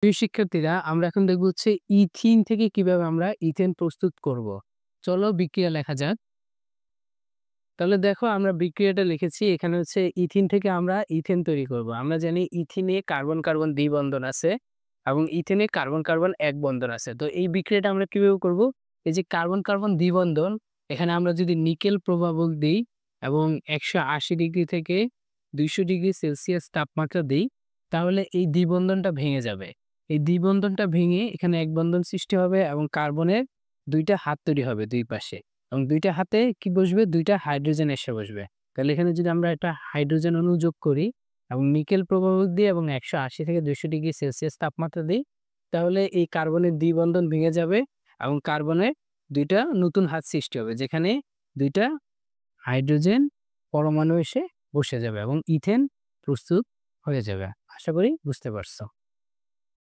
প্রিয় শিক্ষার্থীরা, আমরা এখন দেখব হচ্ছে ইথিন থেকে কিভাবে আমরা ইথেন প্রস্তুত করব। চলো বিক্রিয়া লেখা যাক। তাহলে দেখো, আমরা বিক্রিয়াটা লিখেছি। এখানে হচ্ছে ইথিন থেকে আমরা ইথেন তৈরি করব। আমরা জানি ইথিনে কার্বন কার্বন দ্বিবন্ধন আছে এবং ইথেনে কার্বন কার্বন এক বন্ধন আছে। তো এই বিক্রিয়াটা আমরা কিভাবে করব? এই যে কার্বন কার্বন দ্বিবন্ধন, এখানে আমরা যদি নিকেল প্রভাবক দিই এবং 180 ডিগ্রি থেকে 200 ডিগ্রি সেলসিয়াস তাপমাত্রা দিই, তাহলে এই দ্বিবন্ধনটা ভেঙে যাবে। এই দ্বিবন্ধনটা ভেঙে এখানে এক বন্ধন সৃষ্টি হবে এবং কার্বনের দুইটা হাত তৈরি হবে দুই পাশে, এবং দুইটা হাতে কি বসবে? দুইটা হাইড্রোজেন এসে বসবে। তাহলে এখানে যদি আমরা একটা হাইড্রোজেন অণু যোগ করি এবং নিকেল প্রভাবক দিই এবং 180 থেকে 200 ডিগ্রি সেলসিয়াস তাপমাত্রা দিই, তাহলে এই কার্বনের দ্বিবন্ধন ভেঙে যাবে এবং কার্বনের দুইটা নতুন হাত সৃষ্টি হবে, যেখানে দুইটা হাইড্রোজেন পরমাণু এসে বসে যাবে এবং ইথেন প্রস্তুত হয়ে যাবে। আশা করি বুঝতে পারছো।